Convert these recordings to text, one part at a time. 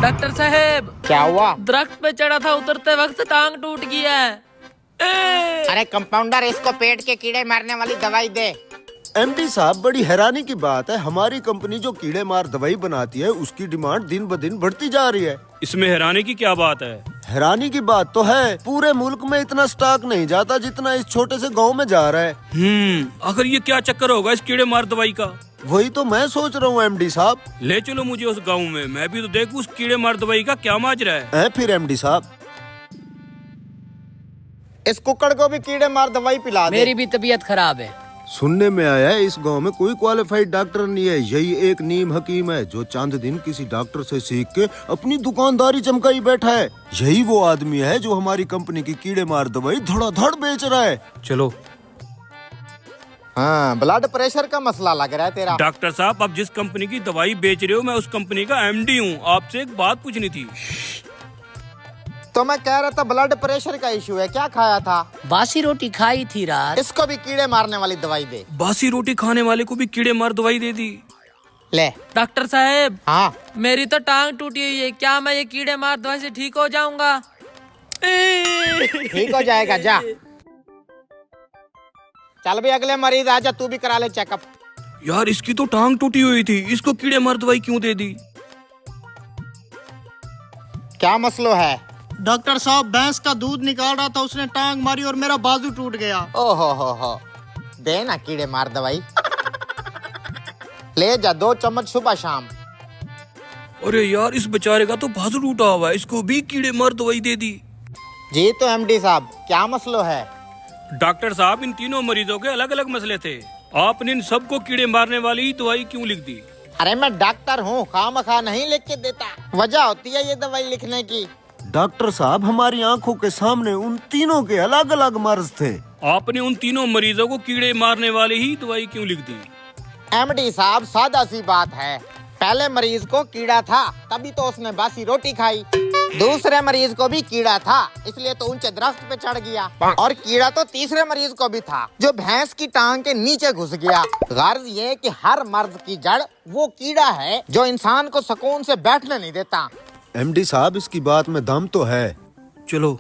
Doctor साहब, क्या हुआ? दरख्त पे चढ़ा था, उतरते वक्त टांग टूट गया है। अरे कंपाउंडर, इसको पेट के कीड़े मारने वाली दवाई दे। एमडी साहब, बड़ी हैरानी की बात है, हमारी कंपनी जो कीड़े मार दवाई बनाती है उसकी डिमांड दिन ब दिन बढ़ती जा रही है। इसमें हैरानी की क्या बात है? हैरानी की बात तो है, पूरे मुल्क में इतना स्टॉक नहीं जाता जितना इस छोटे से गांव में जा रहा है। आखिर ये क्या चक्कर होगा इस कीड़े मार दवाई का? वही तो मैं सोच रहा हूँ एमडी साहब। ले चलो मुझे उस गांव में, मैं भी तो देखूं उस कीड़े मार दवाई का क्या माजरा है। फिर एमडी साहब, इस कुक्कड़ को भी कीड़े मार दवाई पिला दे। मेरी भी तबीयत खराब है। सुनने में आया है इस गांव में कोई क्वालिफाइड डॉक्टर नहीं है, यही एक नीम हकीम है जो चांद दिन किसी डॉक्टर से सीख के अपनी दुकानदारी चमकाई बैठा है। यही वो आदमी है जो हमारी कंपनी की कीड़े मार दवाई धड़ाधड़ बेच रहा है। चलो। हाँ, ब्लड प्रेशर का मसला लग रहा है तेरा। डॉक्टर साहब, अब जिस कंपनी की दवाई बेच रहे हो मैं उस कंपनी का एमडी हूँ, आपसे एक बात पूछनी थी। तो मैं कह रहा था ब्लड प्रेशर का इशू है, क्या खाया था? बासी रोटी खाई थी रात। इसको भी कीड़े मारने वाली दवाई दे। बासी रोटी खाने वाले को भी कीड़े मार दवाई दे दी? ले। डॉक्टर साहब, हाँ, मेरी तो टांग टूटी हुई है, क्या मैं ये कीड़े मार दवाई से ठीक हो जाऊंगा? ठीक हो जाएगा, जा। चल भी अगले मरीज आजा, तू भी करा ले चेकअप। यार इसकी तो टांग टूटी हुई थी, इसको कीड़े मार दवाई क्यों दे दी? क्या मसला है? डॉक्टर साहब, भैंस का दूध निकाल रहा था, उसने टांग मारी और मेरा बाजू टूट गया। ओहो हो, दे ना कीड़े मार दवाई। ले जा, 2 चम्मच सुबह शाम। अरे यार, इस बेचारे का तो बाजू टूटा हुआ है, इसको भी कीड़े मार दवाई दे दी। जी तो एमडी साहब, क्या मसला है? डॉक्टर साहब, इन तीनों मरीजों के अलग अलग मसले थे, आपने इन सबको कीड़े मारने वाली दवाई क्यों लिख दी? अरे मैं डॉक्टर हूँ, खामखा नहीं लिख के देता, वजह होती है ये दवाई लिखने की। डॉक्टर साहब, हमारी आंखों के सामने उन तीनों के अलग अलग मर्ज थे, आपने उन तीनों मरीजों को कीड़े मारने वाली ही दवाई क्यों लिख दी? एमडी साहब, सादा सी बात है, पहले मरीज को कीड़ा था तभी तो उसने बासी रोटी खाई। दूसरे मरीज को भी कीड़ा था, इसलिए तो ऊंचे दरख्त पे चढ़ गया। और कीड़ा तो तीसरे मरीज को भी था, जो भैंस की टांग के नीचे घुस गया। गर्ज ये कि हर मर्ज की जड़ वो कीड़ा है जो इंसान को सुकून से बैठने नहीं देता। एमडी साहब, इसकी बात में दम तो है। चलो।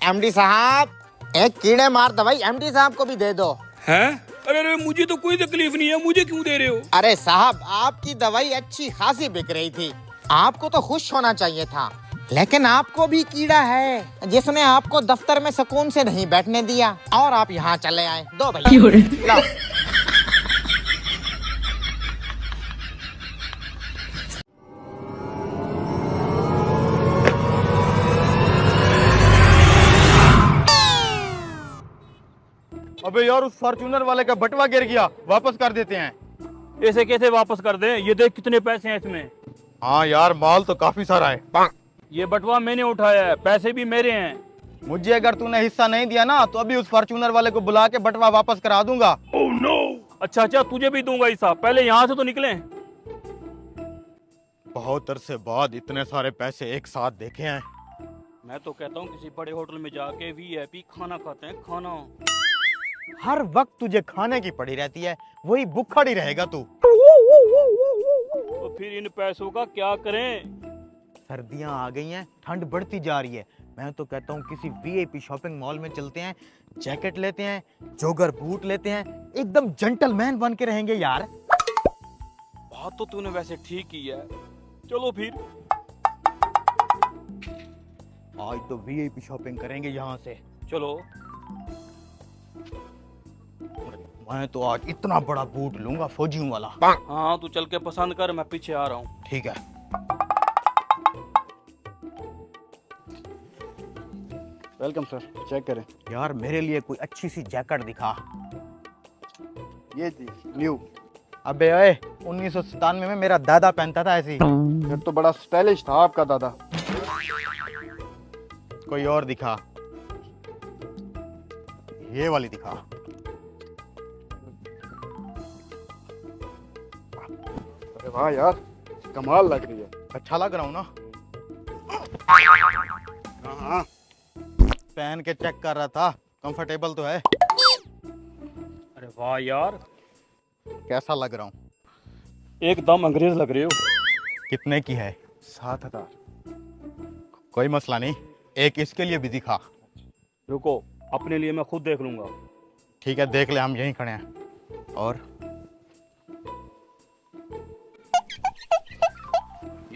एमडी साहब, एक कीड़े मार दवाई एमडी साहब को भी दे दो। हैं? अरे मुझे तो कोई तकलीफ नहीं है, मुझे क्यों दे रहे हो? अरे साहब, आपकी दवाई अच्छी खासी बिक रही थी, आपको तो खुश होना चाहिए था, लेकिन आपको भी कीड़ा है जिसने आपको दफ्तर में सुकून से नहीं बैठने दिया और आप यहाँ चले आए। दो भैया, लो। अबे यार, उस फॉर्च्यूनर वाले का बटवा गिर गया, वापस कर देते हैं। ऐसे कैसे वापस कर दें? ये देख कितने पैसे हैं इसमें। हाँ यार, माल तो काफी सारा है। ये बटवा मैंने उठाया है, पैसे भी मेरे हैं। मुझे अगर तूने हिस्सा नहीं दिया ना तो अभी उस फॉर्च्यूनर वाले को बुला के बटवा वापस करा दूंगा। Oh no! अच्छा, तुझे भी दूंगा हिस्सा, पहले यहाँ से तो निकले। बहुत अरसे बाद इतने सारे पैसे एक साथ देखे हैं। मैं तो कहता हूँ किसी बड़े होटल में जाके वीआईपी खाना खाते हैं, खाना। हर वक्त तुझे खाने की पड़ी रहती है, वही भूखा ही रहेगा तू। तो फिर इन पैसों का क्या करें? सर्दियां आ गई हैं, ठंड बढ़ती जा रही है, मैं तो कहता हूँ किसी वीआईपी शॉपिंग मॉल में चलते हैं, जैकेट लेते हैं, जोगर बूट लेते हैं, एकदम जेंटलमैन बन के रहेंगे यार। बात तो तूने वैसे ठीक की है, चलो फिर। आज तो वीआईपी शॉपिंग करेंगे यहाँ से। चलो। मैं तो आज इतना बड़ा बूट लूंगा, फौजियों वाला। हाँ, तू चल के पसंद कर, मैं पीछे आ रहा हूँ। ठीक है। वेलकम सर, चेक करें। यार मेरे लिए कोई अच्छी सी जैकेट दिखा। ये जी न्यू। अबे ओए, 1997 में मेरा दादा पहनता था ऐसी। फिर तो बड़ा स्टाइलिश था आपका दादा। कोई और दिखा। ये वाली दिखा। अरे वाह यार, कमाल लग रही है। अच्छा लग रहा हूँ ना? हाँ। पहन के चेक कर रहा था, कंफर्टेबल तो है। अरे वाह यार, कैसा लग रहा हूँ? एकदम अंग्रेज लग रहे हो। कितने की है? 7,000। कोई मसला नहीं, एक इसके लिए भी दिखा। रुको, अपने लिए मैं खुद देख लूंगा। ठीक है, देख ले, हम यहीं खड़े हैं। और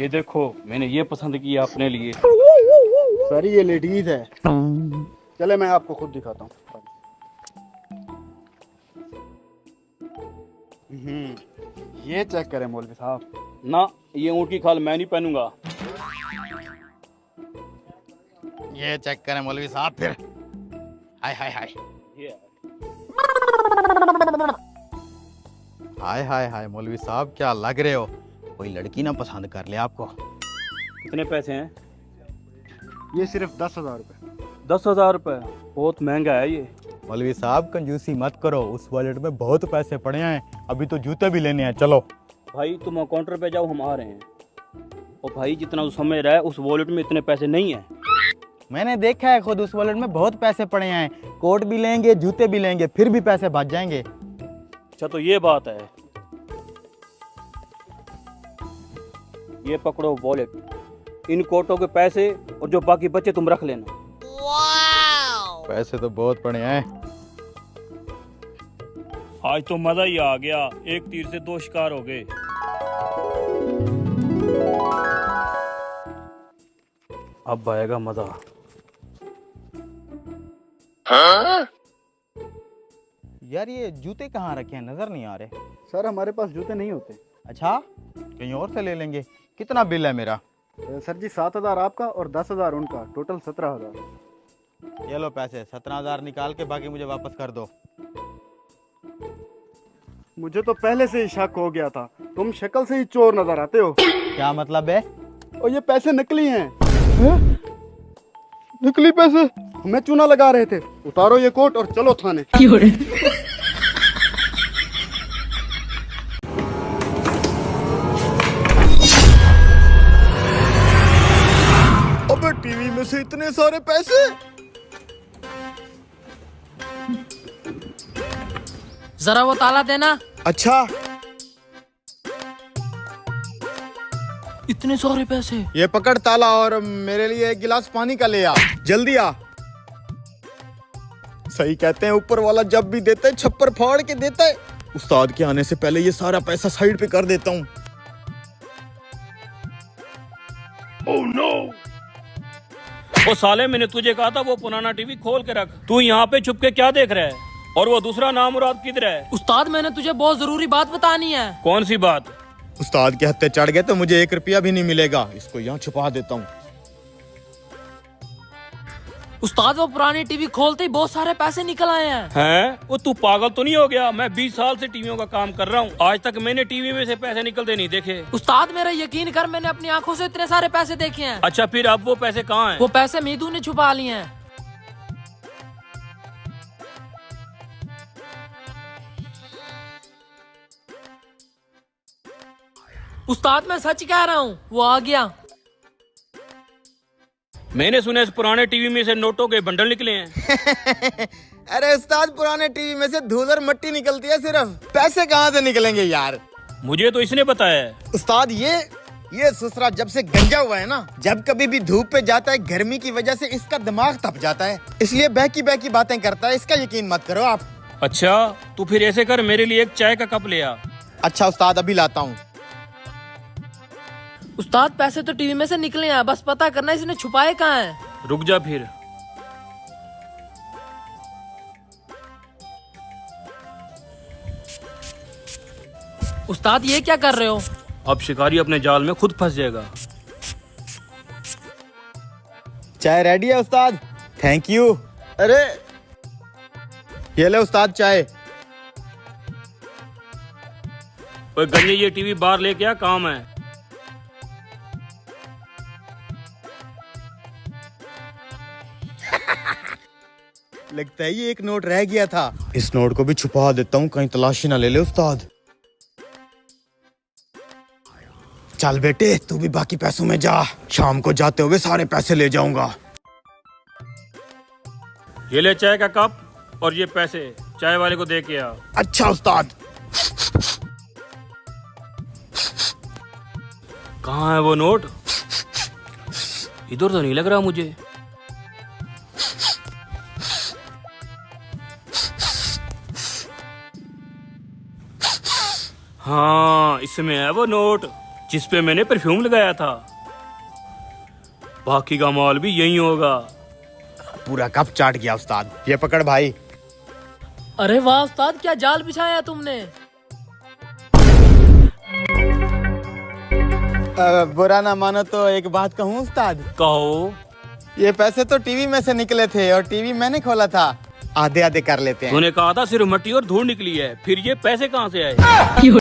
ये देखो, मैंने ये पसंद किया अपने लिए। सर ये लेडीज है। चले मैं आपको खुद दिखाता हूँ। ये चेक करें मौलवी साहब। ना, ये ऊँट की खाल मैं नहीं पहनूंगा। ये चेक करें मौलवी साहब फिर। हाय हाय हाय ये हाय हाय हाय मौलवी साहब, क्या लग रहे हो? कोई लड़की ना पसंद कर ले आपको। कितने पैसे हैं? ये सिर्फ 10,000 रुपये। 10,000 रुपये? बहुत महंगा है ये। मौलवी साहब कंजूसी मत करो, उस वॉलेट में बहुत पैसे पड़े हैं, अभी तो जूते भी लेने हैं। चलो भाई तुम काउंटर पे जाओ, हम आ रहे हैं। और भाई जितना तू समझ रहा है, उस वॉलेट में इतने पैसे नहीं है। मैंने देखा है खुद, उस वॉलेट में बहुत पैसे पड़े हैं। कोट भी लेंगे, जूते भी लेंगे, फिर भी पैसे बच जाएंगे। अच्छा तो ये बात है। ये पकड़ो वॉलेट, इन कोटों के पैसे और जो बाकी बचे तुम रख लेना। पैसे तो बहुत पड़े हैं। आज तो मजा ही आ गया, एक तीर से 2 शिकार हो गए। अब आएगा मजा। यार ये जूते कहाँ रखे हैं, नजर नहीं आ रहे। सर हमारे पास जूते नहीं होते। अच्छा, कहीं और से ले लेंगे। कितना बिल है मेरा? सर जी 7,000 आपका और 10,000 उनका, टोटल 17,000। ये लो पैसे, 17,000 निकाल के बाकी मुझे वापस कर दो। मुझे तो पहले से ही शक हो गया था, तुम शक्ल से ही चोर नजर आते हो। क्या मतलब है? और ये पैसे नकली हैं। नकली पैसे? हमें चूना लगा रहे थे। उतारो ये कोट और चलो थाने। अबे टीवी में से इतने सारे पैसे। जरा वो ताला देना। अच्छा, इतने सारे पैसे। ये पकड़ ताला और मेरे लिए एक गिलास पानी का ले आ, जल्दी आ। सही कहते हैं, ऊपर वाला जब भी देता है छप्पर फाड़ के देता है। उस्ताद के आने से पहले ये सारा पैसा साइड पे कर देता हूँ। ओ साले, मैंने तुझे कहा था वो पुराना टीवी खोल के रख। तू यहाँ पे छुप के क्या देख रहा है? और वो दूसरा नामुराद किधर है? उस्ताद मैंने तुझे बहुत जरूरी बात बतानी है। कौन सी बात? उस्ताद के हत्थे चढ़ गए तो मुझे 1 रुपया भी नहीं मिलेगा। इसको यहाँ छुपा देता हूँ। उस्ताद वो पुरानी टीवी खोलते ही बहुत सारे पैसे निकल आए हैं। हैं? वो तू पागल तो नहीं हो गया? मैं 20 साल से टीवियों का काम कर रहा हूँ, आज तक मैंने टीवी में से पैसे निकलते नहीं देखे। उस्ताद मेरा यकीन कर, मैंने अपनी आंखों से इतने सारे पैसे देखे हैं। अच्छा फिर अब वो पैसे कहाँ हैं? वो पैसे मीदू ने छुपा लिए हैं। उस्ताद मैं सच कह रहा हूँ, वो आ गया। मैंने सुना इस पुराने टीवी में से नोटों के बंडल निकले हैं। अरे उस्ताद, पुराने टीवी में से धूल और मिट्टी निकलती है सिर्फ, पैसे कहाँ से निकलेंगे यार। मुझे तो इसने बताया है। उस्ताद ये ससुरा जब से गंजा हुआ है ना, जब कभी भी धूप पे जाता है गर्मी की वजह से इसका दिमाग तप जाता है, इसलिए बहकी बहकी बातें करता है। इसका यकीन मत करो आप। अच्छा तू फिर ऐसे कर, मेरे लिए एक चाय का कप ले आ। अच्छा उस्ताद, अभी लाता हूँ। उस्ताद पैसे तो टीवी में से निकले हैं, बस पता करना इसने छुपाए कहाँ हैं। रुक जा फिर। उस्ताद ये क्या कर रहे हो? अब शिकारी अपने जाल में खुद फंस जाएगा। चाय रेडी है उस्ताद। Thank you. अरे ये ले उस्ताद चाय। ओए गंजे, ये टीवी बाहर लेके आ, काम है। लगता है ये एक नोट रह गया था। इस नोट को भी छुपा देता हूँ, कहीं तलाशी ना ले ले उस्ताद। चल बेटे, तू भी बाकी पैसों में जा, शाम को जाते हुए सारे पैसे ले जाऊंगा। ये ले चाय का कप और ये पैसे चाय वाले को दे के आ। अच्छा उस्ताद। कहाँ है वो नोट? इधर तो नहीं लग रहा मुझे। हाँ, इसमें है वो नोट जिस पे मैंने परफ्यूम लगाया था। बाकी का माल भी यही होगा। पूरा कप चाट गया उस्ताद। ये पकड़ भाई। अरे वाह उस्ताद, क्या जाल बिछाया तुमने। बुरा ना मानो तो एक बात कहूँ उस्ताद? कहो। ये पैसे तो टीवी में से निकले थे और टीवी मैंने खोला था। आधे आधे कर लेते हैं। तूने कहा था सिर्फ मट्टी और धूल निकली है, फिर ये पैसे कहाँ से आए?